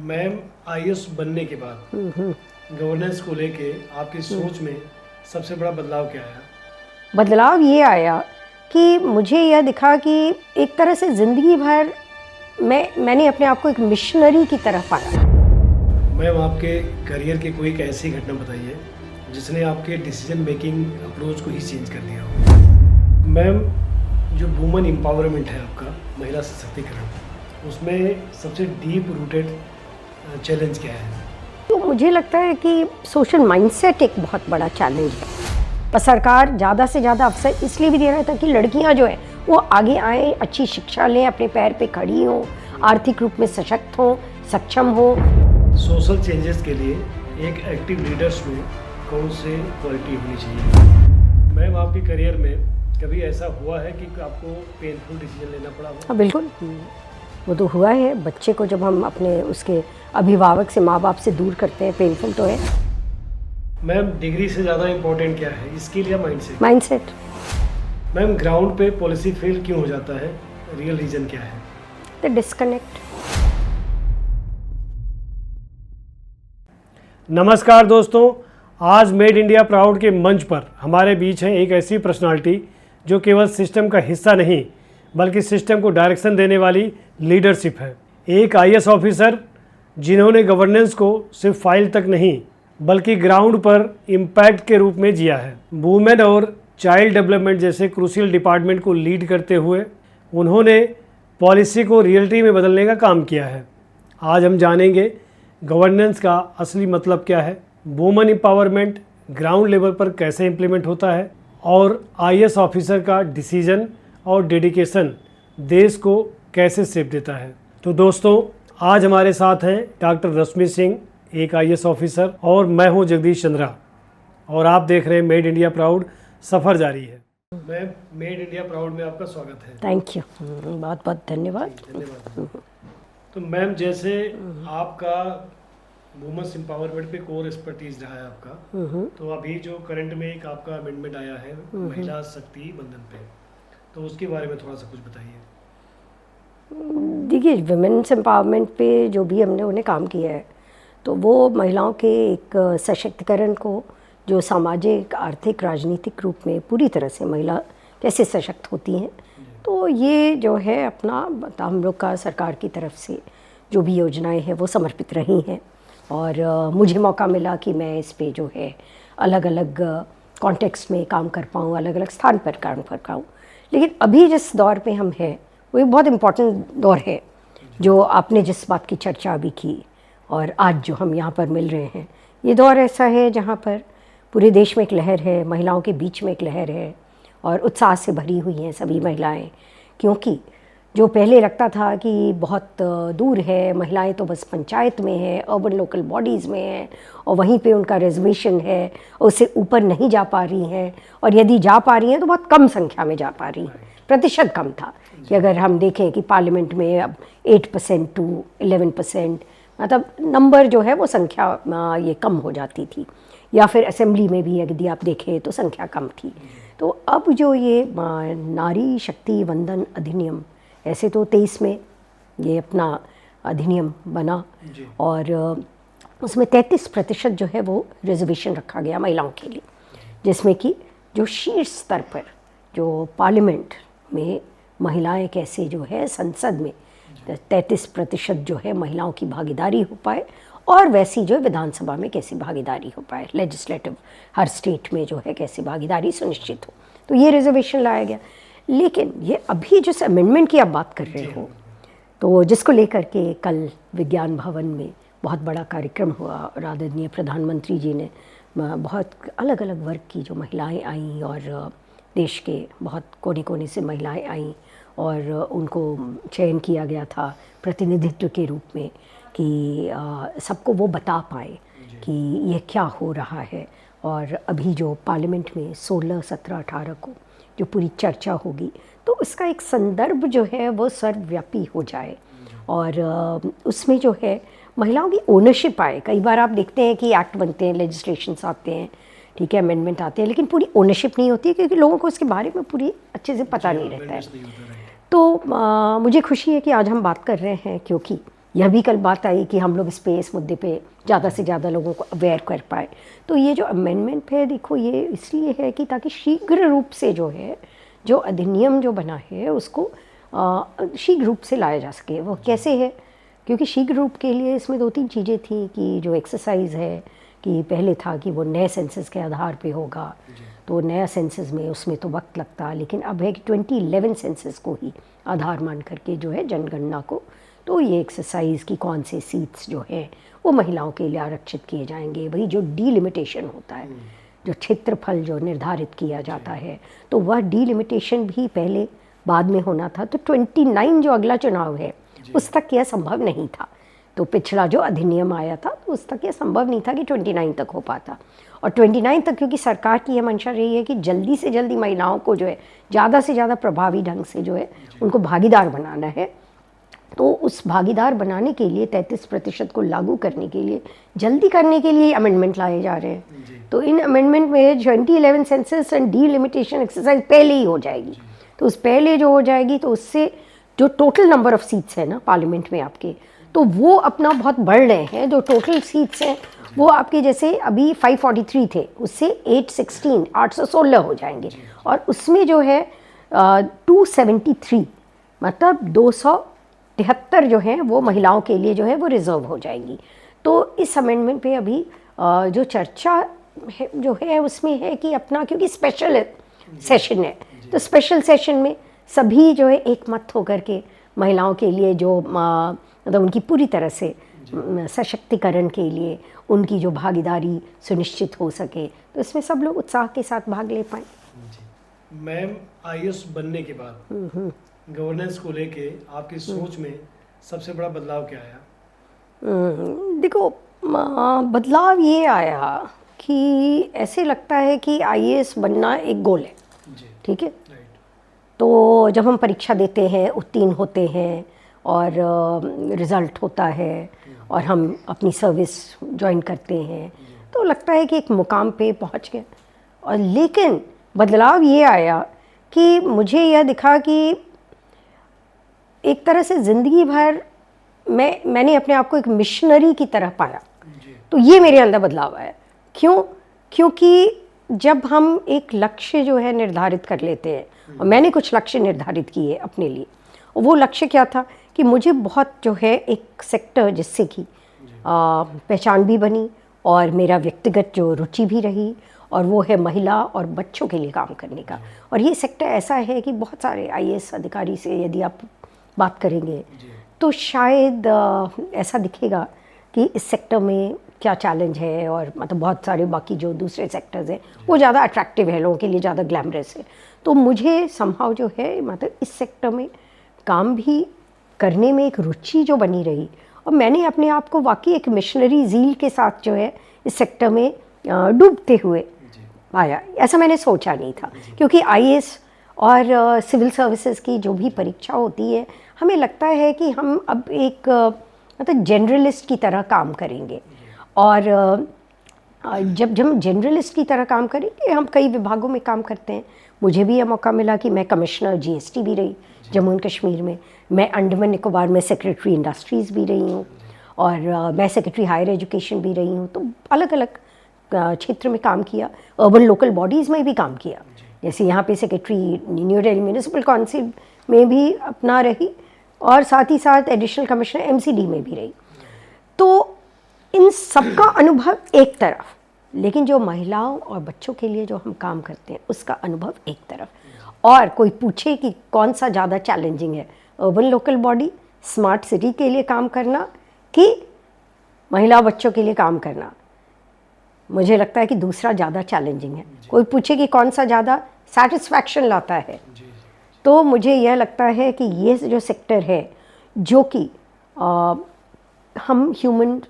Ma'am, IAS बनने के बाद गवर्नेंस को लेके आपकी सोच में सबसे बड़ा बदलाव क्या आया? बदलाव ये आया कि मुझे यह दिखा कि एक तरह से ज़िंदगी भर मैंने अपने आप को एक मिशनरी की तरह पाया। मैम, आपके करियर की कोई एक ऐसी घटना बताइए जिसने आपके डिसीजन मेकिंग अप्रोच को ही चेंज कर दिया हो। मैम, जो वुमेन एम्पावरमेंट है आपका, महिला सशक्तिकरण, उसमें सबसे डीप रूटेड चैलेंज क्या है? तो मुझे लगता है कि सोशल माइंडसेट एक बहुत बड़ा चैलेंज है। पर सरकार ज़्यादा से ज़्यादा अवसर इसलिए भी दे रहा था कि लड़कियां जो है वो आगे आएँ, अच्छी शिक्षा लें, अपने पैर पे खड़ी हों, आर्थिक रूप में सशक्त हों, सक्षम हों। सोशल चेंजेस के लिए एक एक्टिव लीडर्स में कौन से क्वालिटी होनी चाहिए? मैम, आपके करियर में कभी ऐसा हुआ है कि आपको पेनफुल डिसीजन लेना पड़ा हो? हाँ बिल्कुल, वो तो हुआ है। बच्चे को जब हम अपने उसके अभिभावक से, माँ बाप से दूर करते हैं, पेनफुल तो है। मैम, डिग्री से ज़्यादा इम्पोर्टेंट क्या है, स्किल या माइंडसेट? माइंडसेट। मैम, ग्राउंड पे पॉलिसी फेल क्यों हो जाता है, रियल रीज़न क्या है? The disconnect. नमस्कार दोस्तों, आज मेड इंडिया प्राउड के मंच पर हमारे बीच हैं एक ऐसी पर्सनालिटी जो केवल सिस्टम का हिस्सा नहीं बल्कि सिस्टम को डायरेक्शन देने वाली लीडरशिप है। एक आईएएस ऑफिसर जिन्होंने गवर्नेंस को सिर्फ फाइल तक नहीं बल्कि ग्राउंड पर इम्पैक्ट के रूप में जिया है। वुमेन और चाइल्ड डेवलपमेंट जैसे क्रूशियल डिपार्टमेंट को लीड करते हुए उन्होंने पॉलिसी को रियलिटी में बदलने का काम किया है। आज हम जानेंगे गवर्नेंस का असली मतलब क्या है, वुमेन एम्पावरमेंट ग्राउंड लेवल पर कैसे इम्प्लीमेंट होता है और आईएएस ऑफिसर का डिसीजन और डेडिकेशन देश को कैसे शेप देता है। तो दोस्तों, आज हमारे साथ हैं डॉक्टर रश्मि सिंह, एक आईएएस ऑफिसर, और मैं हूं जगदीश चंद्रा, और आप देख रहे हैं मेड इंडिया प्राउड, सफ़र जारी है। मैम, मेड इंडिया प्राउड में आपका स्वागत है। थैंक यू, बहुत बहुत धन्यवाद। तो मैम, जैसे आपका वुमेन्स एम्पावरमेंट पे कोर एक्सपर्टीज रहा है आपका, तो अभी जो करंट में एक आपका अमेंडमेंट आया है महिला शक्ति बंधन पे, तो उसके बारे में थोड़ा सा कुछ बताइए। देखिए, वुमेन्स एम्पावरमेंट पे जो भी हमने उन्हें काम किया है तो वो महिलाओं के एक सशक्तिकरण को, जो सामाजिक, आर्थिक, राजनीतिक रूप में पूरी तरह से महिला कैसे सशक्त होती हैं, तो ये जो है अपना हम लोग का सरकार की तरफ से जो भी योजनाएं हैं वो समर्पित रही हैं। और मुझे मौका मिला कि मैं इस पे जो है अलग अलग कॉन्टेक्स्ट में काम कर पाऊँ, अलग अलग स्थान पर काम कर पाऊँ। लेकिन अभी जिस दौर पे हम हैं वो एक बहुत इम्पॉर्टेंट दौर है, जो आपने जिस बात की चर्चा अभी की और आज जो हम यहाँ पर मिल रहे हैं, ये दौर ऐसा है जहाँ पर पूरे देश में एक लहर है, महिलाओं के बीच में एक लहर है और उत्साह से भरी हुई हैं सभी महिलाएं। क्योंकि जो पहले लगता था कि बहुत दूर है, महिलाएं तो बस पंचायत में है, अर्बन लोकल बॉडीज़ में है और वहीं पे उनका रिजर्वेशन है, उससे ऊपर नहीं जा पा रही हैं, और यदि जा पा रही हैं तो बहुत कम संख्या में जा पा रही हैं। प्रतिशत कम था कि अगर हम देखें कि पार्लियामेंट में अब 8% टू 11%, मतलब नंबर जो है वो संख्या ये कम हो जाती थी, या फिर असेंबली में भी यदि आप देखें तो संख्या कम थी। तो अब जो ये नारी शक्ति वंदन अधिनियम, ऐसे तो 23 में ये अपना अधिनियम बना और उसमें 33% जो है वो रिजर्वेशन रखा गया महिलाओं के लिए, जिसमें कि जो शीर्ष स्तर पर जो पार्लियामेंट में महिलाएं कैसे जो है संसद में 33% जो है महिलाओं की भागीदारी हो पाए, और वैसी जो विधानसभा में कैसी भागीदारी हो पाए, लेजिस्लेटिव हर स्टेट में जो है कैसी भागीदारी सुनिश्चित हो, तो ये रिजर्वेशन लाया गया। लेकिन ये अभी जिस अमेंडमेंट की आप बात कर रहे हो, तो जिसको लेकर के कल विज्ञान भवन में बहुत बड़ा कार्यक्रम हुआ और आदरणीय प्रधानमंत्री जी ने बहुत अलग अलग वर्ग की जो महिलाएं आईं और देश के बहुत कोने कोने से महिलाएं आईं और उनको चयन किया गया था प्रतिनिधित्व के रूप में कि सबको वो बता पाए कि ये क्या हो रहा है। और अभी जो पार्लियामेंट में 16, 17, 18 को जो पूरी चर्चा होगी, तो इसका एक संदर्भ जो है वो सर्वव्यापी हो जाए और उसमें जो है महिलाओं की ओनरशिप आए। कई बार आप देखते हैं कि एक्ट बनते हैं, लेजिस्लेशंस आते हैं, ठीक है, अमेंडमेंट आते हैं, लेकिन पूरी ओनरशिप नहीं होती है क्योंकि लोगों को उसके बारे में पूरी अच्छे से पता नहीं रहता है। तो मुझे खुशी है कि आज हम बात कर रहे हैं, क्योंकि यह भी कल बात आई कि हम लोग इस मुद्दे पे ज़्यादा से ज़्यादा लोगों को अवेयर कर पाए। तो ये जो अमेंडमेंट है देखो, ये इसलिए है कि ताकि शीघ्र रूप से जो है, जो अधिनियम जो बना है उसको शीघ्र रूप से लाया जा सके। वो कैसे है, क्योंकि शीघ्र रूप के लिए इसमें 2-3 चीज़ें थी कि जो एक्सरसाइज है कि पहले था कि वो नए सेंसस के आधार पे होगा, तो नया सेंसस में उसमें तो वक्त लगता, लेकिन अब है कि 2011 सेंसस को ही आधार मान करके जो है जनगणना को, तो ये एक्सरसाइज की कौन से सीट्स जो है वो महिलाओं के लिए आरक्षित किए जाएंगे। वही जो डीलिमिटेशन होता है, जो क्षेत्रफल जो निर्धारित किया जाता है, तो वह डीलिमिटेशन भी पहले बाद में होना था। तो 29 जो अगला चुनाव है उस तक यह संभव नहीं था। तो पिछला जो अधिनियम आया था तो उस तक यह संभव नहीं था कि 29 तक हो पाता। और 29 तक क्योंकि सरकार की यह मंशा रही है कि जल्दी से जल्दी महिलाओं को जो है ज़्यादा से ज़्यादा प्रभावी ढंग से जो है उनको भागीदार बनाना है, तो उस भागीदार बनाने के लिए 33% को लागू करने के लिए, जल्दी करने के लिए अमेंडमेंट लाए जा रहे हैं। तो इन अमेंडमेंट में 2011 सेंसस एंड डीलिमिटेशन एक्सरसाइज पहले ही हो जाएगी। तो उस पहले जो हो जाएगी तो उससे जो टोटल नंबर ऑफ सीट्स है ना पार्लियामेंट में आपके, तो वो अपना बहुत बढ़ रहे हैं। जो टोटल सीट्स हैं वो आपके जैसे अभी 543 थे, उससे 816 हो जाएंगे। और उसमें जो है 273 मतलब 273 जो है वो महिलाओं के लिए जो है वो रिजर्व हो जाएंगी। तो इस अमेंडमेंट पे अभी जो चर्चा है जो है उसमें है कि अपना, क्योंकि स्पेशल सेशन है, तो स्पेशल सेशन में सभी जो है एक मत होकर के महिलाओं के लिए जो मतलब उनकी पूरी तरह से सशक्तिकरण के लिए उनकी जो भागीदारी सुनिश्चित हो सके, तो इसमें सब लोग उत्साह के साथ भाग ले पाएँ। मैम, आईएएस बनने के बाद गवर्नेंस को लेके आपकी सोच में सबसे बड़ा बदलाव क्या आया? देखो, बदलाव ये आया कि ऐसे लगता है कि आईएएस बनना एक गोल है, ठीक है। तो जब हम परीक्षा देते हैं, उत्तीर्ण होते हैं और रिज़ल्ट होता है और हम अपनी सर्विस ज्वाइन करते हैं, तो लगता है कि एक मुकाम पे पहुंच गए। और लेकिन बदलाव ये आया कि मुझे यह दिखा कि एक तरह से ज़िंदगी भर मैंने अपने आप को एक मिशनरी की तरह पाया। तो ये मेरे अंदर बदलाव आया। क्यों? क्योंकि जब हम एक लक्ष्य जो है निर्धारित कर लेते हैं, और मैंने कुछ लक्ष्य निर्धारित किए अपने लिए, और वो लक्ष्य क्या था कि मुझे बहुत जो है एक सेक्टर जिससे कि पहचान भी बनी और मेरा व्यक्तिगत जो रुचि भी रही, और वो है महिला और बच्चों के लिए काम करने का। और ये सेक्टर ऐसा है कि बहुत सारे आईएएस अधिकारी से यदि आप बात करेंगे तो शायद ऐसा दिखेगा कि इस सेक्टर में क्या चैलेंज है, और मतलब बहुत सारे बाकी जो दूसरे सेक्टर्स हैं वो ज़्यादा अट्रैक्टिव है, लोगों के लिए ज़्यादा ग्लैमरस है। तो मुझे समहाउ जो है मतलब इस सेक्टर में काम भी करने में एक रुचि जो बनी रही, और मैंने अपने आप को वाकई एक मिशनरी ज़ील के साथ जो है इस सेक्टर में डूबते हुए पाया। ऐसा मैंने सोचा नहीं था, क्योंकि आईएएस और सिविल सर्विसेज की जो भी परीक्षा होती है, हमें लगता है कि हम अब एक मतलब जनरलिस्ट की तरह काम करेंगे। और जब हम जनरलिस्ट की तरह काम करेंगे, हम कई विभागों में काम करते हैं। मुझे भी यह मौका मिला कि मैं कमिश्नर जीएसटी भी रही जम्मू एंड कश्मीर में, मैं अंडमान निकोबार में सेक्रेटरी इंडस्ट्रीज़ भी रही हूँ, और मैं सेक्रेटरी हायर एजुकेशन भी रही हूँ। तो अलग अलग क्षेत्र में काम किया, अर्बन लोकल बॉडीज़ में भी काम किया। जैसे यहाँ पे secretary new Delhi municipal council में भी अपना रही, और साथ ही साथ एडिशनल कमिश्नर एमसीडी में भी रही। तो इन सबका अनुभव एक तरफ, लेकिन जो महिलाओं और बच्चों के लिए जो हम काम करते हैं उसका अनुभव एक तरफ। और कोई पूछे कि कौन सा ज़्यादा चैलेंजिंग है, urban local body smart city के लिए काम करना कि महिला बच्चों के लिए काम करना, मुझे लगता है कि दूसरा ज़्यादा चैलेंजिंग है। कोई पूछे कि कौन सा ज़्यादा सेटिस्फैक्शन लाता है, तो मुझे यह लगता है कि ये जो सेक्टर है जो कि हम ह्यूमन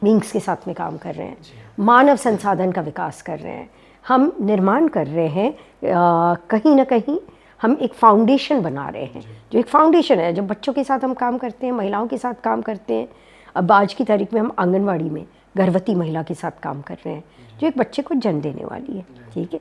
बींग्स के साथ में काम कर रहे हैं, मानव संसाधन का विकास कर रहे हैं, हम निर्माण कर रहे हैं, कहीं ना कहीं हम एक फाउंडेशन बना रहे हैं। जो एक फाउंडेशन है, जब बच्चों के साथ हम काम करते हैं, महिलाओं के साथ काम करते हैं। अब आज की तारीख में हम आंगनवाड़ी में गर्भवती महिला के साथ काम कर रहे हैं जो एक बच्चे को जन्म देने वाली है, ठीक है।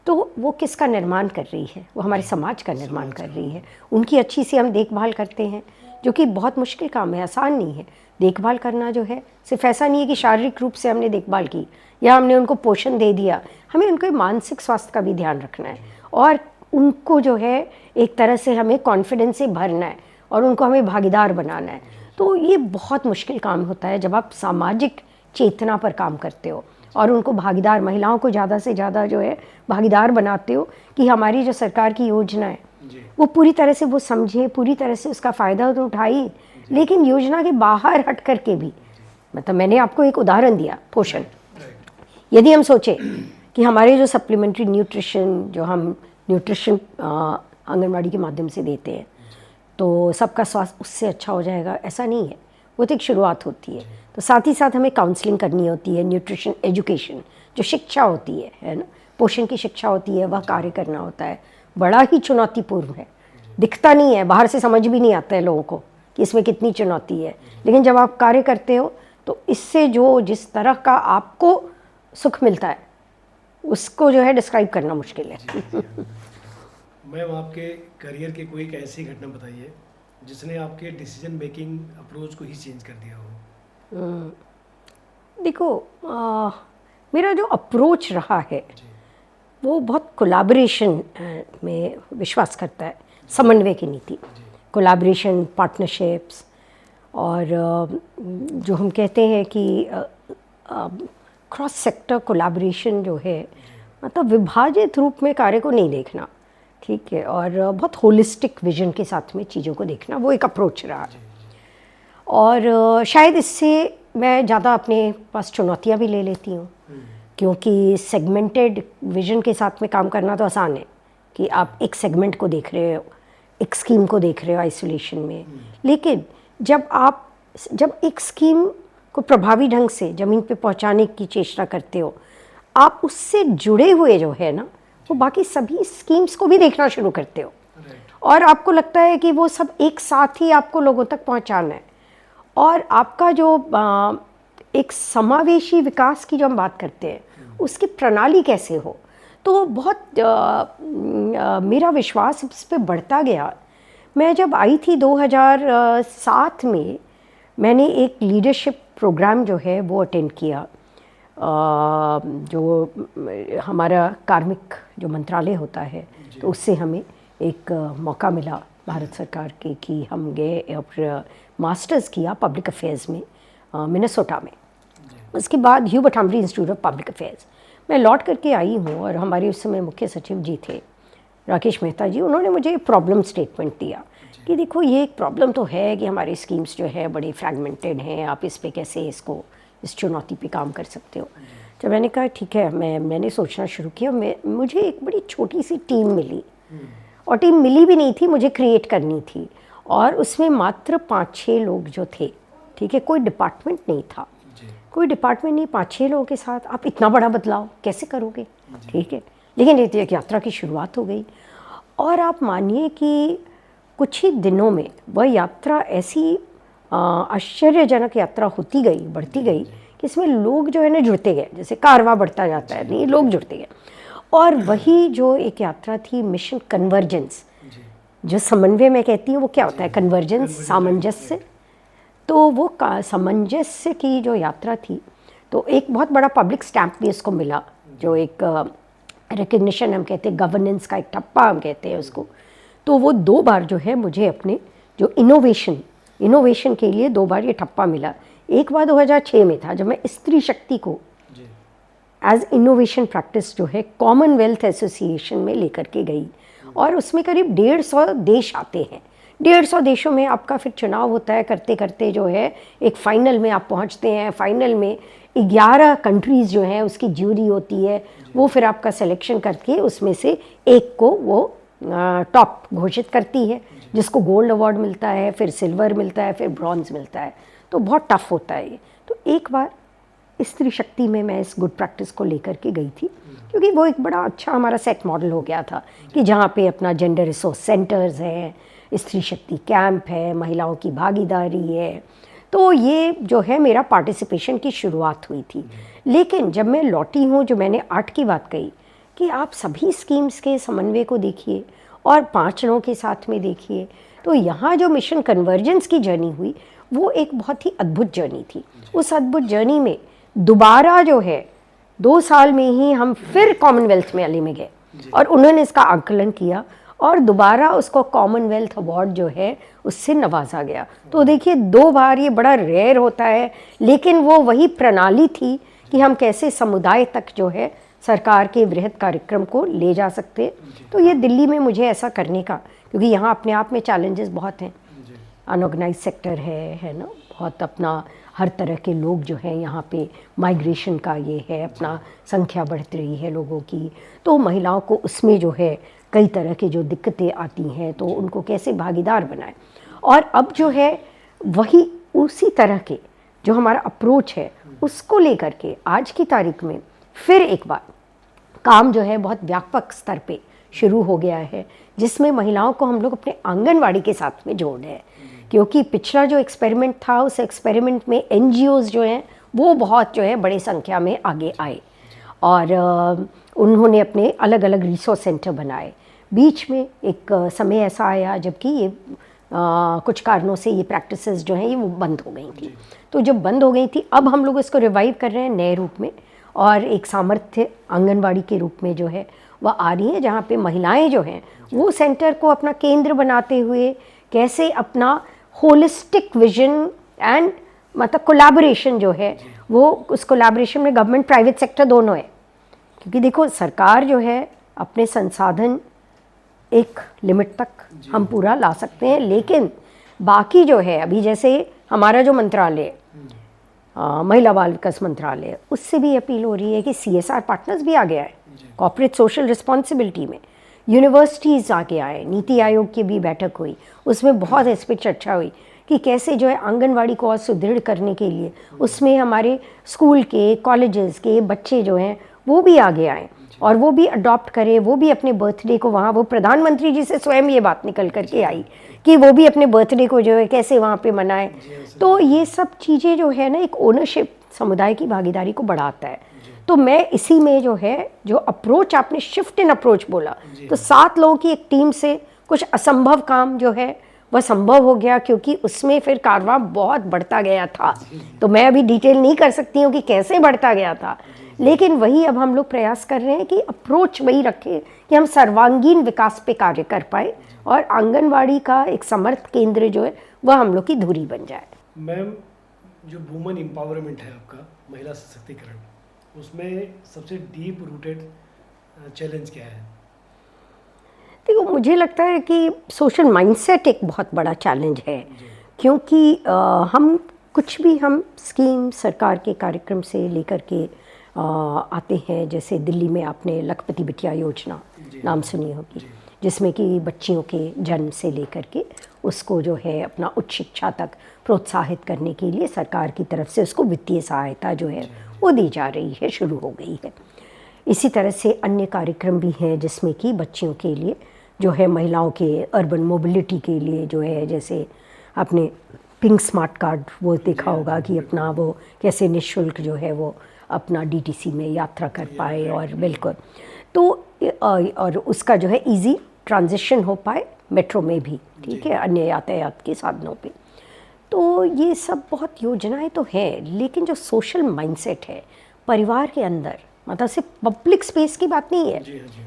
तो वो किसका निर्माण कर रही है? वो हमारे समाज का निर्माण कर रही है। उनकी अच्छी से हम देखभाल करते हैं, जो कि बहुत मुश्किल काम है, आसान नहीं है। देखभाल करना जो है सिर्फ ऐसा नहीं है कि शारीरिक रूप से हमने देखभाल की या हमने उनको पोषण दे दिया, हमें उनके मानसिक स्वास्थ्य का भी ध्यान रखना है और उनको जो है एक तरह से हमें कॉन्फिडेंस से भरना है और उनको हमें भागीदार बनाना है। तो ये बहुत मुश्किल काम होता है जब आप सामाजिक चेतना पर काम करते हो और उनको भागीदार, महिलाओं को ज़्यादा से ज़्यादा जो है भागीदार बनाते हो कि हमारी जो सरकार की योजना है वो पूरी तरह से वो समझे, पूरी तरह से उसका फ़ायदा तो उठाए, लेकिन योजना के बाहर हट करके भी, मतलब मैंने आपको एक उदाहरण दिया पोषण। यदि हम सोचें कि हमारे जो सप्लीमेंट्री न्यूट्रिशन जो हम न्यूट्रिशन आंगनवाड़ी के माध्यम से देते हैं तो सबका स्वास्थ्य उससे अच्छा हो जाएगा, ऐसा नहीं है। वो तो एक शुरुआत होती है। तो साथ ही साथ हमें काउंसलिंग करनी होती है, न्यूट्रिशन एजुकेशन जो शिक्षा होती है ना, पोषण की शिक्षा होती है, वह कार्य करना होता है। बड़ा ही चुनौतीपूर्ण है, दिखता नहीं है, बाहर से समझ भी नहीं आता है लोगों को कि इसमें कितनी चुनौती है, लेकिन जब आप कार्य करते हो तो इससे जो जिस तरह का आपको सुख मिलता है उसको जो है डिस्क्राइब करना मुश्किल है। मैम, आपके करियर की कोई एक ऐसी घटना बताइए जिसने आपके डिसीजन मेकिंग अप्रोच को ही चेंज कर दिया हो। देखो, मेरा जो अप्रोच रहा है वो बहुत कोलैबोरेशन में विश्वास करता है, समन्वय की नीति, कोलैबोरेशन, पार्टनरशिप्स और जो हम कहते हैं कि क्रॉस सेक्टर कोलैबोरेशन जो है, मतलब विभाजित रूप में कार्य को नहीं देखना, ठीक है, और बहुत होलिस्टिक विजन के साथ में चीज़ों को देखना, वो एक अप्रोच रहा है। और शायद इससे मैं ज़्यादा अपने पास चुनौतियाँ भी ले लेती हूँ, क्योंकि सेगमेंटेड विजन के साथ में काम करना तो आसान है कि आप एक सेगमेंट को देख रहे हो, एक स्कीम को देख रहे हो आइसोलेशन में, लेकिन जब एक स्कीम को प्रभावी ढंग से ज़मीन पे पहुंचाने की चेष्टा करते हो, आप उससे जुड़े हुए जो है ना, वो बाकी सभी स्कीम्स को भी देखना शुरू करते हो और आपको लगता है कि वो सब एक साथ ही आपको लोगों तक पहुंचाना है। और आपका जो एक समावेशी विकास की जो हम बात करते हैं उसकी प्रणाली कैसे हो, तो बहुत मेरा विश्वास इस पर बढ़ता गया। मैं जब आई थी 2007 में, मैंने एक लीडरशिप प्रोग्राम जो है वो अटेंड किया, जो हमारा कार्मिक जो मंत्रालय होता है, तो उससे हमें एक मौका मिला भारत सरकार के कि हम गए और मास्टर्स किया पब्लिक अफेयर्स में मिनेसोटा में। उसके बाद Hubert Humphry institute of public affairs मैं लौट करके आई हूँ और हमारे उस समय मुख्य सचिव जी थे राकेश मेहता जी, उन्होंने मुझे प्रॉब्लम स्टेटमेंट दिया कि देखो ये एक प्रॉब्लम तो है कि हमारी स्कीम्स जो है बड़ी फ्रैगमेंटेड हैं, आप इस पे कैसे इस चुनौती पे काम कर सकते हो। जब मैंने कहा ठीक है, मैंने सोचना शुरू किया, मुझे एक बड़ी छोटी सी टीम मिली और टीम मिली भी नहीं थी, मुझे क्रिएट करनी थी और उसमें मात्र 5-6 लोग जो थे, ठीक है, कोई डिपार्टमेंट नहीं था, कोई डिपार्टमेंट नहीं, 5-6 लोगों के साथ आप इतना बड़ा बदलाव कैसे करोगे, ठीक है। लेकिन एक यात्रा की शुरुआत हो गई और आप मानिए कि कुछ ही दिनों में वह यात्रा ऐसी आश्चर्यजनक यात्रा होती गई, बढ़ती गई कि इसमें लोग जो है ना जुड़ते गए, जैसे कारवां बढ़ता जाता है, नहीं, लोग जुड़ते गए। और वही जो एक यात्रा थी मिशन कन्वर्जेंस, जो समन्वय में कहती हूँ, वो क्या होता है, कन्वर्जेंस, सामंजस्य। तो वो सामंजस्य की जो यात्रा थी, तो एक बहुत बड़ा पब्लिक स्टैम्प भी इसको मिला, जो एक रिकग्निशन हम कहते हैं, गवर्नेंस का एक ठप्पा हम कहते हैं उसको। तो वो 2 बार जो है मुझे अपने जो इनोवेशन के लिए 2 बार ये ठप्पा मिला। एक बार 2006 में था जब मैं स्त्री शक्ति को एज इनोवेशन प्रैक्टिस जो है कॉमनवेल्थ एसोसिएशन में लेकर के गई और उसमें करीब 150 देश आते हैं। 150 देशों में आपका फिर चुनाव होता है, करते करते जो है एक फ़ाइनल में आप पहुंचते हैं। फ़ाइनल में 11 कंट्रीज़ जो हैं उसकी ज्यूरी होती है, वो फिर आपका सिलेक्शन करके उसमें से एक को वो टॉप घोषित करती है, जिसको गोल्ड अवार्ड मिलता है, फिर सिल्वर मिलता है, फिर ब्रॉन्ज़ मिलता है। तो बहुत टफ होता है ये। तो एक बार स्त्री शक्ति में मैं इस गुड प्रैक्टिस को लेकर के गई थी, क्योंकि वो एक बड़ा अच्छा हमारा सेट मॉडल हो गया था कि जहाँ पे अपना जेंडर रिसोर्स सेंटर्स हैं, स्त्री शक्ति कैंप है, महिलाओं की भागीदारी है। तो ये जो है मेरा पार्टिसिपेशन की शुरुआत हुई थी। लेकिन जब मैं लौटी हूँ, जो मैंने 8 की बात कही कि आप सभी स्कीम्स के समन्वय को देखिए और 5 लोगों के साथ में देखिए, तो यहाँ जो मिशन कन्वर्जेंस की जर्नी हुई वो एक बहुत ही अद्भुत जर्नी थी। उस अद्भुत जर्नी में दोबारा जो है 2 साल में ही हम फिर कॉमनवेल्थ मेले में गए और उन्होंने इसका आकलन किया और दोबारा उसको कॉमनवेल्थ अवार्ड जो है उससे नवाजा गया। तो देखिए 2 बार ये बड़ा रेयर होता है, लेकिन वो वही प्रणाली थी कि हम कैसे समुदाय तक जो है सरकार के वृहद कार्यक्रम को ले जा सकते। तो ये दिल्ली में मुझे ऐसा करने का, क्योंकि यहाँ अपने आप में चैलेंजेस बहुत हैं, अनऑर्गेनाइज सेक्टर है ना, बहुत अपना हर तरह के लोग जो हैं यहाँ पे माइग्रेशन का ये है, अपना संख्या बढ़ती रही है लोगों की, तो महिलाओं को उसमें जो है कई तरह की जो दिक्कतें आती हैं, तो उनको कैसे भागीदार बनाएं। और अब जो है वही उसी तरह के जो हमारा अप्रोच है उसको लेकर के आज की तारीख में फिर एक बार काम जो है बहुत व्यापक स्तर पे शुरू हो गया है, जिसमें महिलाओं को हम लोग अपने आंगनवाड़ी के साथ में जोड़ रहे हैं। क्योंकि पिछला जो एक्सपेरिमेंट था उस एक्सपेरिमेंट में NGOs जो हैं वो बहुत जो है बड़ी संख्या में आगे आए और उन्होंने अपने अलग अलग रिसोर्स सेंटर बनाए। बीच में एक समय ऐसा आया जबकि ये कुछ कारणों से ये प्रैक्टिसेस जो हैं ये वो बंद हो गई थी। तो जब बंद हो गई थी अब हम लोग इसको रिवाइव कर रहे हैं नए रूप में, और एक सामर्थ्य आंगनवाड़ी के रूप में जो है वह आ रही है, जहाँ पे महिलाएं जो हैं वो सेंटर को अपना केंद्र बनाते हुए कैसे अपना होलिस्टिक विजन एंड मतलब कोलैबोरेशन जो है वो, उस कोलैबोरेशन में गवर्नमेंट प्राइवेट सेक्टर दोनों है। क्योंकि देखो सरकार जो है अपने संसाधन एक लिमिट तक हम पूरा ला सकते हैं, लेकिन बाकी जो है अभी जैसे हमारा जो मंत्रालय महिला बाल विकास मंत्रालय, उससे भी अपील हो रही है कि CSR पार्टनर्स भी आ गया है, कॉर्पोरेट सोशल रिस्पॉन्सिबिलिटी में यूनिवर्सिटीज़ आगे आए, नीति आयोग की भी बैठक हुई, उसमें बहुत इस पर चर्चा हुई कि कैसे जो है आंगनवाड़ी को और सुदृढ़ करने के लिए उसमें हमारे स्कूल के कॉलेजेस के बच्चे जो हैं वो भी आगे आए और वो भी अडॉप्ट करें, वो भी अपने बर्थडे को वहाँ, वो प्रधानमंत्री जी से स्वयं ये बात निकल करके आई कि वो भी अपने बर्थडे को जो है कैसे वहाँ पे मनाएं। तो ये सब चीज़ें जो है ना एक ओनरशिप, समुदाय की भागीदारी को बढ़ाता है। तो मैं इसी में जो है जो अप्रोच आपने शिफ्ट इन अप्रोच बोला, तो 7 लोगों की एक टीम से कुछ असंभव काम जो है वह संभव हो गया, क्योंकि उसमें फिर कारवां बहुत बढ़ता गया था। तो मैं अभी डिटेल नहीं कर सकती हूँ कि कैसे बढ़ता गया था, लेकिन वही अब हम लोग प्रयास कर रहे हैं कि अप्रोच वही रखें कि हम सर्वांगीण विकास पे कार्य कर पाए और आंगनवाड़ी का एक समर्थ केंद्र जो है वह हम लोग की धुरी बन जाए। मैम, जो वुमेन एम्पावरमेंट है आपका, महिला सशक्तिकरण, उसमें सबसे डीप रूटेड चैलेंज क्या है? देखो मुझे लगता है कि सोशल माइंडसेट एक बहुत बड़ा चैलेंज है, क्योंकि हम कुछ भी हम स्कीम सरकार के कार्यक्रम से लेकर के आते हैं। जैसे दिल्ली में आपने लखपति बिटिया योजना नाम सुनी होगी, जिसमें कि बच्चियों के जन्म से लेकर के उसको जो है अपना उच्च शिक्षा तक प्रोत्साहित करने के लिए सरकार की तरफ से उसको वित्तीय सहायता जो है वो दी जा रही है, शुरू हो गई है। इसी तरह से अन्य कार्यक्रम भी हैं जिसमें कि बच्चियों के लिए जो है महिलाओं के अर्बन मोबिलिटी के लिए जो है, जैसे आपने पिंक स्मार्ट कार्ड वो देखा होगा कि अपना वो कैसे निःशुल्क जो है वो अपना DTC में यात्रा कर पाए, और बिल्कुल तो और उसका जो है इजी ट्रांजिशन हो पाए मेट्रो में भी, ठीक है, अन्य यातायात के साधनों पे। तो ये सब बहुत योजनाएं तो हैं, लेकिन जो सोशल माइंडसेट है परिवार के अंदर, मतलब सिर्फ पब्लिक स्पेस की बात नहीं है।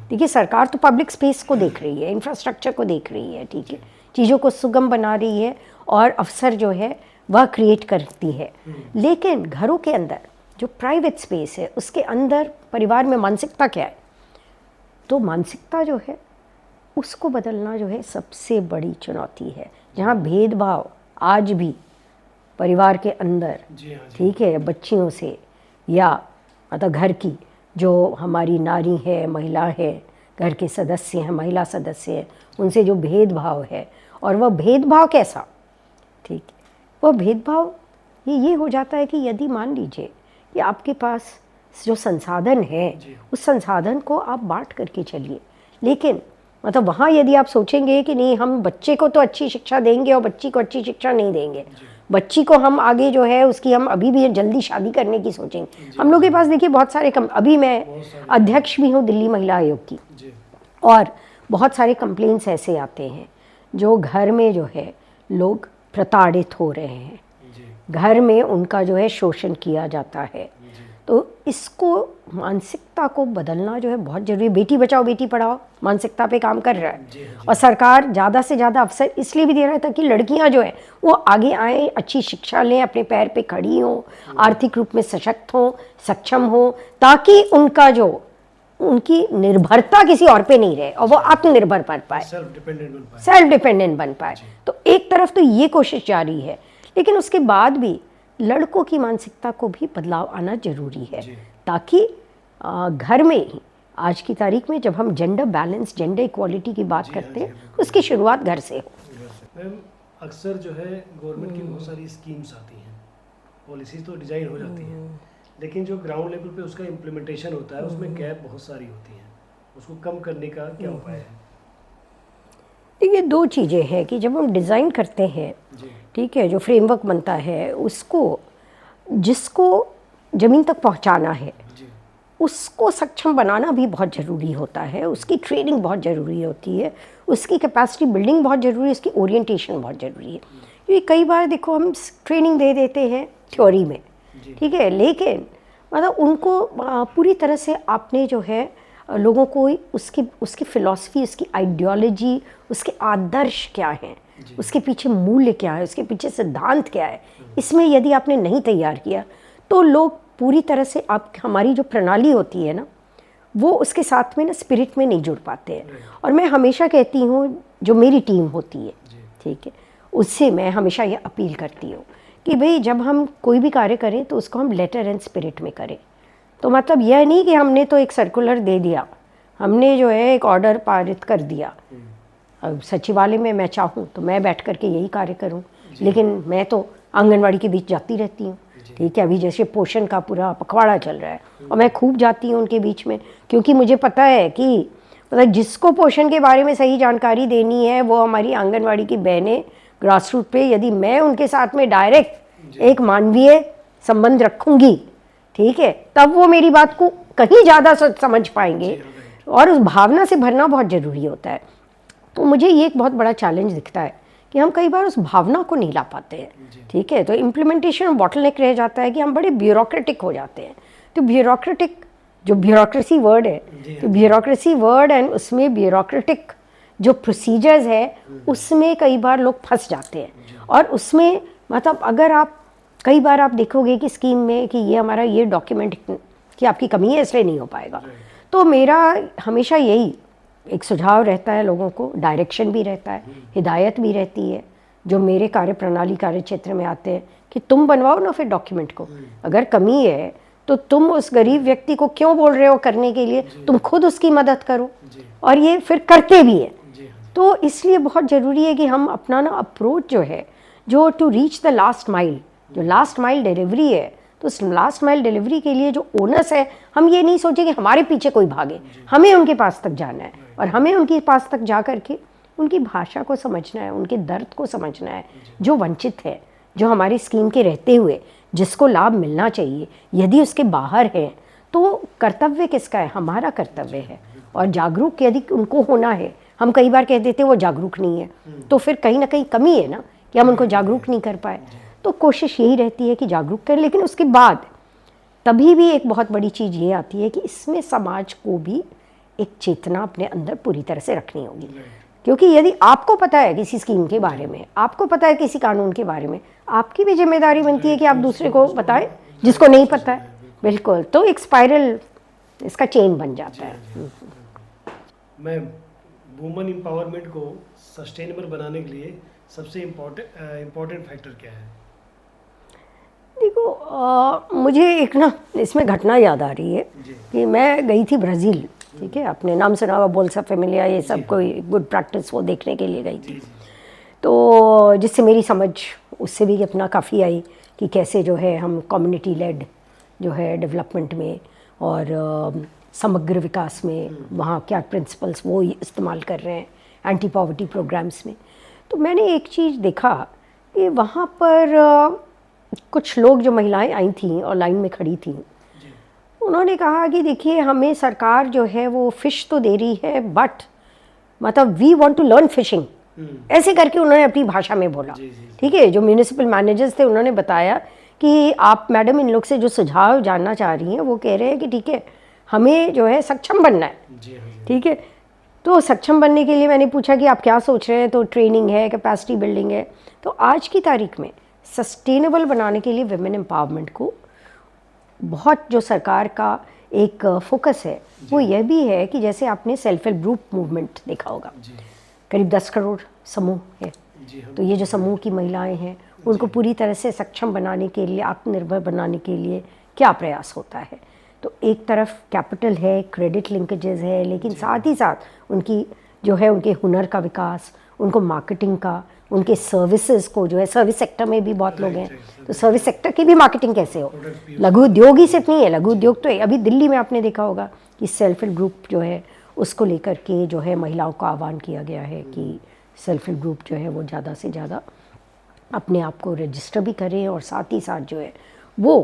देखिए सरकार तो पब्लिक स्पेस को देख रही है, इंफ्रास्ट्रक्चर को देख रही है, ठीक है, चीज़ों को सुगम बना रही है और अवसर जो है वह क्रिएट करती है। लेकिन घरों के अंदर जो प्राइवेट स्पेस है उसके अंदर परिवार में मानसिकता क्या है, तो मानसिकता जो है उसको बदलना जो है सबसे बड़ी चुनौती है। जहाँ भेदभाव आज भी परिवार के अंदर, ठीक है, बच्चियों से या मतलब घर की जो हमारी नारी है, महिला है, घर के सदस्य हैं, महिला सदस्य हैं, उनसे जो भेदभाव है, और वह भेदभाव कैसा, ठीक है, वह भेदभाव ये हो जाता है कि यदि मान लीजिए कि आपके पास जो संसाधन है उस संसाधन को आप बांट करके चलिए, लेकिन मतलब वहाँ यदि आप सोचेंगे कि नहीं हम बच्चे को तो अच्छी शिक्षा देंगे और बच्ची को अच्छी शिक्षा नहीं देंगे, बच्ची को हम आगे जो है उसकी हम अभी भी जल्दी शादी करने की सोचेंगे। हम लोग के पास देखिए बहुत सारे अभी मैं अध्यक्ष भी हूँ दिल्ली महिला आयोग की, और बहुत सारे कंप्लेंट्स ऐसे आते हैं जो घर में जो है लोग प्रताड़ित हो रहे हैं, घर में उनका जो है शोषण किया जाता है। तो इसको मानसिकता को बदलना जो है बहुत ज़रूरी है। बेटी बचाओ बेटी पढ़ाओ मानसिकता पे काम कर रहा है और सरकार ज़्यादा से ज़्यादा अवसर इसलिए भी दे रहा है ताकि लड़कियां जो है वो आगे आएँ, अच्छी शिक्षा लें, अपने पैर पे खड़ी हों, आर्थिक रूप में सशक्त हों, सक्षम हों, ताकि उनका जो उनकी निर्भरता किसी और पे नहीं रहे और वो आत्मनिर्भर बन पाए, सेल्फ डिपेंडेंट बन पाए। तो एक तरफ तो ये कोशिश जारी है, लेकिन उसके बाद भी लड़कों की मानसिकता को भी बदलाव आना जरूरी है ताकि घर में ही आज की तारीख में जब हम जेंडर बैलेंस, जेंडर इक्वालिटी की बात करते हैं, उसकी शुरुआत घर से हो। मैम, अक्सर जो है गवर्नमेंट की बहुत सारी स्कीम्स आती हैं, पॉलिसीज तो डिजाइन हो जाती हैं, लेकिन जो ग्राउंड लेवल पे उसका इम्प्लीमेंटेशन होता है उसमें गैप बहुत सारी होती हैं। उसको कम करने का क्या उपाय है? देखिए, दो चीज़ें हैं कि जब हम डिज़ाइन करते हैं, ठीक है, जो फ्रेमवर्क बनता है उसको जिसको ज़मीन तक पहुंचाना है उसको सक्षम बनाना भी बहुत ज़रूरी होता है, उसकी ट्रेनिंग बहुत ज़रूरी होती है, उसकी कैपेसिटी बिल्डिंग बहुत ज़रूरी है, उसकी ओरिएंटेशन बहुत ज़रूरी है। क्योंकि कई बार देखो हम ट्रेनिंग दे देते हैं थ्योरी में, ठीक है, लेकिन मतलब उनको पूरी तरह से आपने जो है लोगों को उसकी फ़िलॉसफी, उसकी आइडियोलॉजी, उसके आदर्श क्या हैं, उसके पीछे मूल्य क्या है, उसके पीछे सिद्धांत क्या है, इसमें यदि आपने नहीं तैयार किया तो लोग पूरी तरह से आप हमारी जो प्रणाली होती है ना वो उसके साथ में ना स्पिरिट में नहीं जुड़ पाते हैं। और मैं हमेशा कहती हूँ जो मेरी टीम होती है, ठीक है, उससे मैं हमेशा ये अपील करती हूँ कि भाई जब हम कोई भी कार्य करें तो उसको हम लेटर एंड स्पिरिट में करें। तो मतलब यह नहीं कि हमने तो एक सर्कुलर दे दिया, हमने जो है एक ऑर्डर पारित कर दिया, अब सचिवालय में मैं चाहूँ तो मैं बैठ कर के यही कार्य करूँ, लेकिन मैं तो आंगनवाड़ी के बीच जाती रहती हूँ, ठीक है, अभी जैसे पोषण का पूरा पखवाड़ा चल रहा है और मैं खूब जाती हूँ उनके बीच में, क्योंकि मुझे पता है कि मतलब जिसको पोषण के बारे में सही जानकारी देनी है वो हमारी आंगनवाड़ी की बहनें ग्रास रूट पे, यदि मैं उनके साथ में डायरेक्ट एक मानवीय संबंध रखूँगी, ठीक है, तब वो मेरी बात को कहीं ज़्यादा समझ पाएंगे और उस भावना से भरना बहुत ज़रूरी होता है। तो मुझे ये एक बहुत बड़ा चैलेंज दिखता है कि हम कई बार उस भावना को नहीं ला पाते हैं, ठीक है, तो इम्प्लीमेंटेशन बॉटलनेक रह जाता है कि हम बड़े ब्यूरोक्रेटिक हो जाते हैं। तो ब्यूरोक्रेटिक जो ब्यूरोक्रेसी वर्ड है, तो ब्यूरोक्रेसी वर्ड एंड उसमें ब्यूरोक्रेटिक जो प्रोसीजर्स है उसमें कई बार लोग फंस जाते हैं। और उसमें मतलब अगर आप कई बार आप देखोगे कि स्कीम में कि ये हमारा ये डॉक्यूमेंट की आपकी कमी है इसलिए नहीं हो पाएगा, तो मेरा हमेशा यही एक सुझाव रहता है लोगों को, डायरेक्शन भी रहता है, हिदायत भी रहती है जो मेरे कार्य प्रणाली कार्य क्षेत्र में आते हैं कि तुम बनवाओ ना फिर डॉक्यूमेंट को, अगर कमी है तो तुम उस गरीब व्यक्ति को क्यों बोल रहे हो करने के लिए, तुम खुद उसकी मदद करो, और ये फिर करते भी हैं। तो इसलिए बहुत ज़रूरी है कि हम अपना ना अप्रोच जो है जो to reach the last mile, जो लास्ट माइल डिलीवरी है, तो उस लास्ट माइल डिलीवरी के लिए जो ओनर्स है हम ये नहीं सोचें कि हमारे पीछे कोई भागे, हमें उनके पास तक जाना है और हमें उनके पास तक जा कर के उनकी भाषा को समझना है, उनके दर्द को समझना है, जो वंचित है, जो हमारी स्कीम के रहते हुए जिसको लाभ मिलना चाहिए यदि उसके बाहर है, तो कर्तव्य किसका है, हमारा कर्तव्य है। और जागरूक यदि उनको होना है, हम कई बार कह देते वो जागरूक नहीं है, तो फिर कहीं ना कहीं कमी है ना कि हम उनको जागरूक नहीं कर पाए। तो कोशिश यही रहती है कि जागरूक करें, लेकिन उसके बाद तभी भी एक बहुत बड़ी चीज़ ये आती है कि इसमें समाज को भी एक चेतना अपने अंदर पूरी तरह से रखनी होगी। क्योंकि यदि आपको पता है किसी स्कीम के बारे में, आपको पता है किसी कानून के बारे में, आपकी भी जिम्मेदारी बनती है कि आप दूसरे को बताएं जिसको नहीं पता है। बिल्कुल, तो एक स्पाइरल इसका चेन बन जाता है। मैम, वुमेन एम्पावरमेंट को सस्टेनेबल बनाने के लिए सबसे इम्पोर्टेंट फैक्टर क्या है? देखो, मुझे एक ना इसमें घटना याद आ रही है कि मैं गई थी ब्राज़ील, ठीक है, अपने नाम सुना हुआ बोल्सा फैमिलिया, ये सब कोई गुड प्रैक्टिस वो देखने के लिए गई थी। तो जिससे मेरी समझ उससे भी अपना काफ़ी आई कि कैसे जो है हम कम्युनिटी लेड जो है डेवलपमेंट में और समग्र विकास में वहाँ क्या प्रिंसिपल्स वो इस्तेमाल कर रहे हैं एंटी पॉवर्टी प्रोग्राम्स में। तो मैंने एक चीज़ देखा कि वहाँ पर कुछ लोग जो महिलाएं आई थीं और लाइन में खड़ी थीं, उन्होंने कहा कि देखिए हमें सरकार जो है वो फ़िश तो दे रही है, बट मतलब we want to learn fishing, ऐसे करके उन्होंने अपनी भाषा में बोला। ठीक है, जो म्यूनिसिपल मैनेजर्स थे उन्होंने बताया कि आप मैडम इन लोग से जो सुझाव जानना चाह रही हैं वो कह रहे हैं कि ठीक है हमें जो है सक्षम बनना है। ठीक है, तो सक्षम बनने के लिए मैंने पूछा कि आप क्या सोच रहे हैं, तो ट्रेनिंग है, कैपेसिटी बिल्डिंग है। तो आज की तारीख में सस्टेनेबल बनाने के लिए विमेन एम्पावरमेंट को बहुत जो सरकार का एक फोकस है वो यह भी है कि जैसे आपने सेल्फ हेल्प ग्रुप मूवमेंट देखा होगा, करीब 10 करोड़ समूह है। तो ये जो समूह की महिलाएं हैं उनको पूरी तरह से सक्षम बनाने के लिए, आत्मनिर्भर बनाने के लिए क्या प्रयास होता है। तो एक तरफ कैपिटल है, क्रेडिट लिंकेजेस है, लेकिन साथ ही साथ उनकी जो है उनके हुनर का विकास, उनको मार्केटिंग का, उनके सर्विसेज को जो है, सर्विस सेक्टर में भी बहुत लोग हैं, तो सर्विस सेक्टर की भी मार्केटिंग कैसे हो। लघु उद्योग ही सिर्फ नहीं है, लघु उद्योग तो अभी दिल्ली में आपने देखा होगा कि सेल्फ हेल्प ग्रुप जो है उसको लेकर के जो है महिलाओं का आह्वान किया गया है कि सेल्फ हेल्प ग्रुप जो है वो ज़्यादा से ज़्यादा अपने आप को रजिस्टर भी करें और साथ ही साथ जो है वो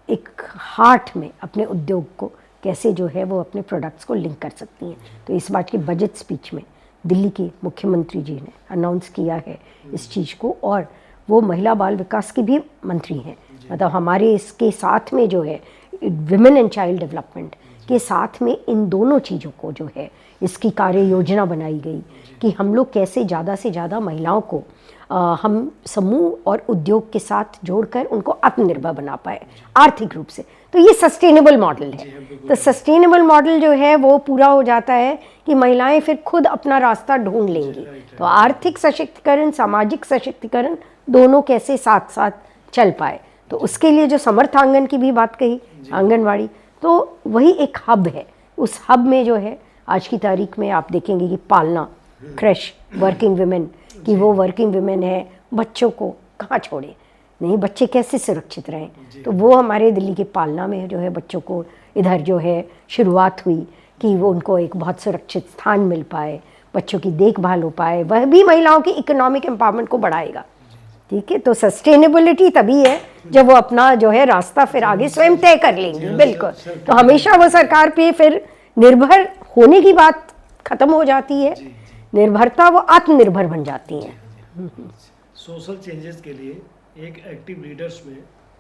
एक हार्ट में अपने उद्योग को कैसे जो है वो अपने प्रोडक्ट्स को लिंक कर सकती हैं। तो इस बात की बजट स्पीच में दिल्ली के मुख्यमंत्री जी ने अनाउंस किया है इस चीज़ को, और वो महिला बाल विकास के भी मंत्री हैं। मतलब हमारे इसके साथ में जो है विमेन एंड चाइल्ड डेवलपमेंट के साथ में इन दोनों चीज़ों को जो है इसकी कार्य योजना बनाई गई कि हम लोग कैसे ज़्यादा से ज़्यादा महिलाओं को हम समूह और उद्योग के साथ जोड़कर उनको आत्मनिर्भर बना पाए आर्थिक रूप से। तो ये सस्टेनेबल मॉडल है। तो सस्टेनेबल मॉडल जो है वो पूरा हो जाता है कि महिलाएं फिर खुद अपना रास्ता ढूंढ लेंगी। तो आर्थिक सशक्तिकरण, सामाजिक सशक्तिकरण दोनों कैसे साथ साथ चल पाए, तो उसके लिए जो समर्थ आंगन की भी बात कही, आंगनवाड़ी, तो वही एक हब है। उस हब में जो है आज की तारीख में आप देखेंगे कि पालना, क्रश, वर्किंग विमेन, कि वो वर्किंग विमेन है, बच्चों को कहाँ छोड़े, नहीं बच्चे कैसे सुरक्षित रहें। तो वो हमारे दिल्ली के पालना में जो है बच्चों को इधर जो है शुरुआत हुई कि वो उनको एक बहुत सुरक्षित स्थान मिल पाए, बच्चों की देखभाल हो पाए, वह भी महिलाओं की इकोनॉमिक एम्पावरमेंट को बढ़ाएगा। ठीक है, तो सस्टेनेबिलिटी तभी है जब वो अपना जो है रास्ता फिर आगे स्वयं तय कर लेंगी। बिल्कुल, तो हमेशा वो सरकार पे फिर निर्भर होने की बात खत्म हो जाती है, निर्भरता वो आत्मनिर्भर बन जाती हैं। सोशल चेंजेस के लिए एक एक्टिव लीडर्स में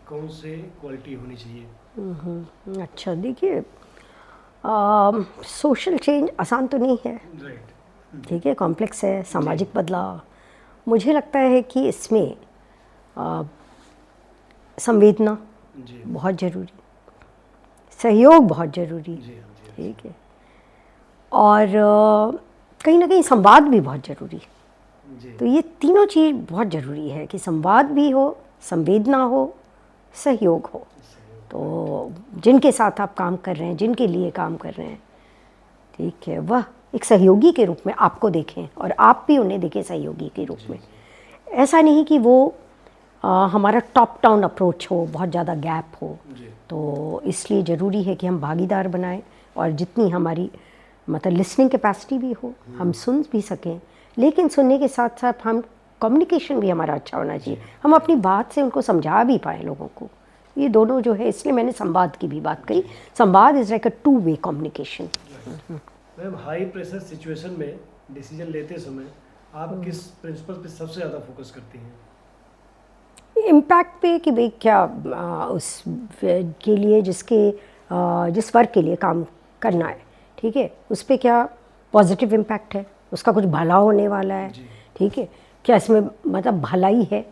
कौन से क्वालिटी होनी चाहिए? अच्छा, देखिए सोशल चेंज आसान तो नहीं है, ठीक है, कॉम्प्लेक्स है, सामाजिक बदलाव। मुझे लगता है कि इसमें संवेदना बहुत ज़रूरी, सहयोग बहुत ज़रूरी, ठीक है, और कहीं ना कहीं संवाद भी बहुत ज़रूरी है। तो ये तीनों चीज़ बहुत ज़रूरी है कि संवाद भी हो, संवेदना हो, सहयोग हो। तो जिनके साथ आप काम कर रहे हैं, जिनके लिए काम कर रहे हैं, ठीक है, वह एक सहयोगी के रूप में आपको देखें और आप भी उन्हें देखें सहयोगी के रूप में। ऐसा नहीं कि वो हमारा टॉप डाउन अप्रोच हो, बहुत ज़्यादा गैप हो। तो इसलिए ज़रूरी है कि हम भागीदार बनाएं और जितनी हमारी मतलब लिसनिंग कैपेसिटी भी हो, हम सुन भी सकें, लेकिन सुनने के साथ साथ हम कम्युनिकेशन भी हमारा अच्छा होना चाहिए, हम अपनी बात से उनको समझा भी पाएँ लोगों को। ये दोनों जो है, इसलिए मैंने संवाद की भी बात कही। संवाद is like a two way communication. Ma'am, high pressure situation में डिसीजन लेते समय आप किस प्रिंसिपल पे सबसे ज़्यादा फोकस करती हैं? इम्पैक्ट पे कि भाई क्या उस के लिए जिस वर्क के लिए काम करना है, ठीक है, उस पर क्या पॉजिटिव इम्पैक्ट है, उसका कुछ भला होने वाला है, ठीक है, क्या इसमें मतलब भलाई है।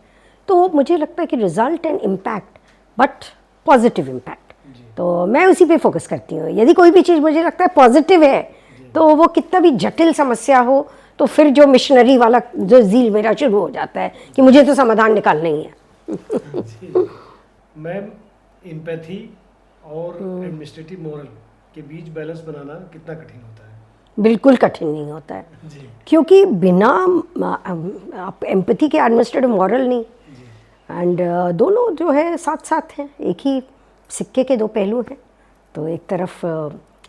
तो मुझे लगता है कि result and impact, but positive impact, तो मैं उसी पे फोकस करती हूँ। यदि कोई भी चीज़ मुझे लगता है पॉजिटिव है, तो वो कितना भी जटिल समस्या हो, तो फिर जो मिशनरी वाला जो ज़ील मेरा शुरू हो जाता है कि मुझे तो समाधान निकालना ही है। मैम, एम्पैथी और एडमिनिस्ट्रेटिव मोरल के बीच बैलेंस बनाना कितना कठिन होता है? बिल्कुल कठिन नहीं होता है, क्योंकि बिना आप एम्पैथी के एडमिनिस्ट्रेटिव मॉरल नहीं, एंड दोनों जो है साथ साथ हैं, एक ही सिक्के के दो पहलू हैं। तो एक तरफ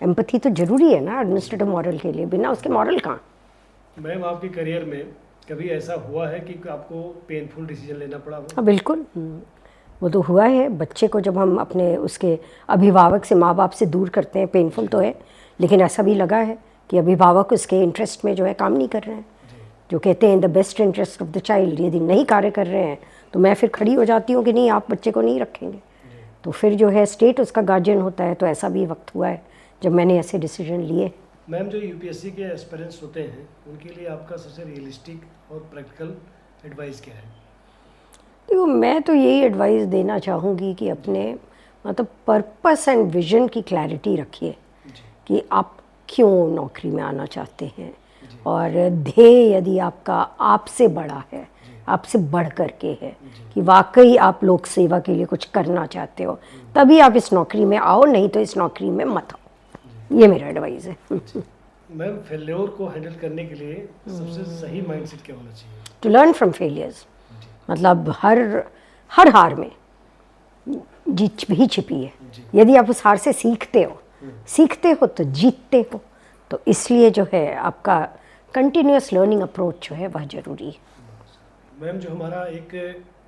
एम्पैथी तो ज़रूरी है ना एडमिनिस्ट्रेटिव मॉरल के लिए, बिना उसके मॉरल कहाँ। मैम, आपके करियर में कभी ऐसा हुआ है कि आपको पेनफुल डिसीजन लेना पड़ा हो? हाँ बिल्कुल, वो तो हुआ है। बच्चे को जब हम अपने उसके अभिभावक से, माँ बाप से दूर करते हैं, पेनफुल तो है, लेकिन ऐसा भी लगा है कि अभिभावक उसके इंटरेस्ट में जो है काम नहीं कर रहे हैं, जो कहते हैं the best interest of the child, यदि नहीं कार्य कर रहे हैं तो मैं फिर खड़ी हो जाती हूँ कि नहीं, आप बच्चे को नहीं रखेंगे। तो फिर जो है स्टेट उसका गार्जियन होता है। तो ऐसा भी वक्त हुआ है जब मैंने ऐसे डिसीजन लिए। मैम, जो यूपीएससी के एस्पिरेंट्स होते हैं उनके लिए आपका सबसे रियलिस्टिक और प्रैक्टिकल एडवाइस क्या है? देखो, मैं तो यही एडवाइस देना चाहूँगी कि अपने मतलब पर्पस एंड विजन की क्लैरिटी रखिए कि आप क्यों नौकरी में आना चाहते हैं, और ध्येय यदि आपका आपसे बड़ा है, आपसे बढ़ करके है कि वाकई आप लोक सेवा के लिए कुछ करना चाहते हो, तभी आप इस नौकरी में आओ, नहीं तो इस नौकरी में मत आओ। ये मेरा एडवाइस है। मैम, फेल्योर को हैंडल करने के लिए सबसे सही माइंडसेट क्या होना चाहिए? To learn from failures. मतलब हर हार में जीत भी छिपी है। यदि आप उस हार से सीखते हो तो जीतते हो। तो इसलिए जो है आपका कंटिन्यूअस लर्निंग अप्रोच जो है वह ज़रूरी है। मैम, जो हमारा एक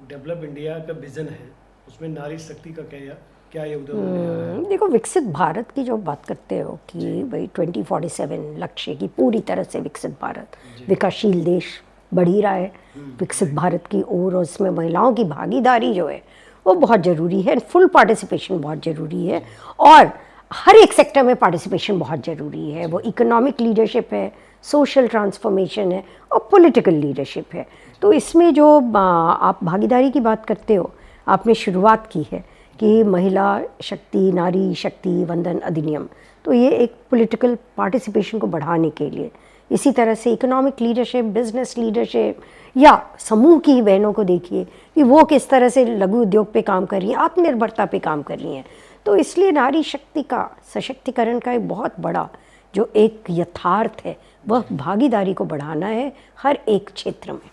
डेवलप इंडिया का विज़न है उसमें नारी शक्ति का क्या योगदान होने वाला है? देखो, विकसित भारत की जो बात करते हो कि भाई 2047 लक्ष्य की पूरी तरह से विकसित भारत, विकासशील देश बढ़ ही रहा है विकसित भारत की ओर, और उसमें महिलाओं की भागीदारी जो है वो बहुत ज़रूरी है। फुल पार्टिसिपेशन बहुत ज़रूरी है, और हर एक सेक्टर में पार्टिसिपेशन बहुत ज़रूरी है। वो इकोनॉमिक लीडरशिप है, सोशल ट्रांसफॉर्मेशन है, और पॉलिटिकल लीडरशिप है। तो इसमें जो आप भागीदारी की बात करते हो, आपने शुरुआत की है कि महिला शक्ति, नारी शक्ति वंदन अधिनियम, तो ये एक पॉलिटिकल पार्टिसिपेशन को बढ़ाने के लिए। इसी तरह से इकोनॉमिक लीडरशिप, बिजनेस लीडरशिप, या समूह की बहनों को देखिए कि वो किस तरह से लघु उद्योग पे काम कर रही हैं, आत्मनिर्भरता पे काम कर रही हैं। तो इसलिए नारी शक्ति का सशक्तिकरण का एक बहुत बड़ा जो एक यथार्थ है वह भागीदारी को बढ़ाना है हर एक क्षेत्र में।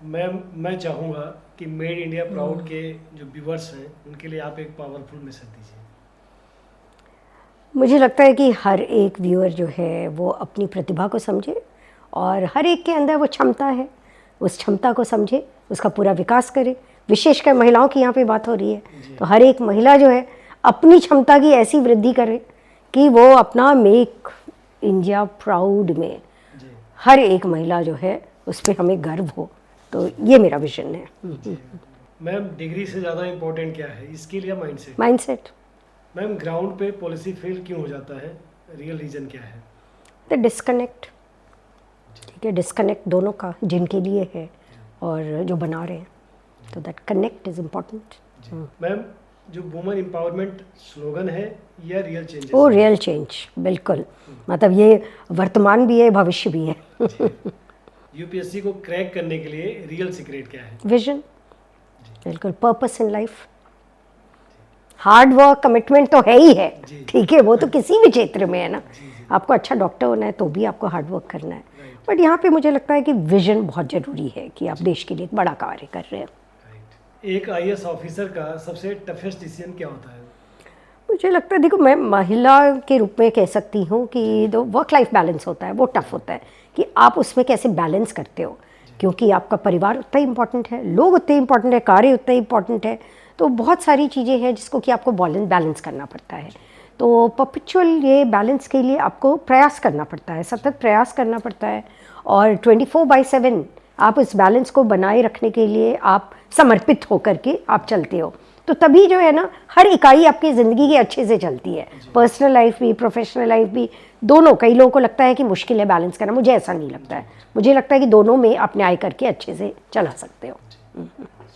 मैम, मैं चाहूँगा कि मेड इंडिया प्राउड के जो व्यूअर्स हैं उनके लिए आप एक पावरफुल मैसेज दीजिए। मुझे लगता है कि हर एक व्यूअर जो है वो अपनी प्रतिभा को समझे, और हर एक के अंदर वो क्षमता है, उस क्षमता को समझे, उसका पूरा विकास करे। विशेषकर महिलाओं की यहाँ पे बात हो रही है, तो हर एक महिला जो है अपनी क्षमता की ऐसी वृद्धि करे कि वो अपना मेक इंडिया प्राउड में हर एक महिला जो है उस पर हमें गर्व हो। तो ये मेरा विजन है। मैम, डिग्री से ज़्यादा इम्पोर्टेंट क्या है, स्किल या माइंडसेट? माइंडसेट। मैम, ग्राउंड पे पॉलिसी फेल क्यों हो जाता है, रियल रीज़न क्या है? The disconnect. ठीक है, डिस्कनेक्ट दोनों का जिनके लिए है और जो बना रहे हैं, तो that connect is important. Ma'am, जो वुमेन एम्पावरमेंट स्लोगन है या रियल चेंज? वो रियल चेंज, बिल्कुल। मतलब ये वर्तमान भी है, भविष्य भी है। यूपीएससी को क्रैक करने के लिए रियल सीक्रेट क्या है? विजन, बिल्कुल। Purpose in life, hard work, commitment तो है ही है। ठीक है, वो तो किसी भी क्षेत्र में है ना। आपको अच्छा डॉक्टर होना है तो भी आपको हार्ड वर्क करना है, बट यहाँ पे मुझे लगता है कि विजन बहुत ज़रूरी है कि आप देश के लिए एक बड़ा कार्य कर रहे हैं। एक आईएएस ऑफिसर का सबसे टफेस्ट डिसीजन क्या होता है? मुझे लगता है, देखो, मैं महिला के रूप में कह सकती हूँ कि जो वर्क लाइफ बैलेंस होता है वो टफ होता है कि आप उसमें कैसे बैलेंस करते हो, क्योंकि आपका परिवार उतना ही इम्पोर्टेंट है, लोग उतने इम्पोर्टेंट है, कार्य उतना ही इम्पोर्टेंट है। तो बहुत सारी चीज़ें हैं जिसको कि आपको बैलेंस करना पड़ता है। तो परपेचुअल ये बैलेंस के लिए आपको प्रयास करना पड़ता है, सतत प्रयास करना पड़ता है, और 24/7 आप इस बैलेंस को बनाए रखने के लिए आप समर्पित होकर के आप चलते हो। तो तभी जो है ना हर इकाई आपकी ज़िंदगी की अच्छे से चलती है, पर्सनल लाइफ भी, प्रोफेशनल लाइफ भी, दोनों। कई लोगों को लगता है कि मुश्किल है बैलेंस करना, मुझे ऐसा नहीं लगता है। मुझे लगता है कि दोनों में आप न्याय करके अच्छे से चला सकते हो।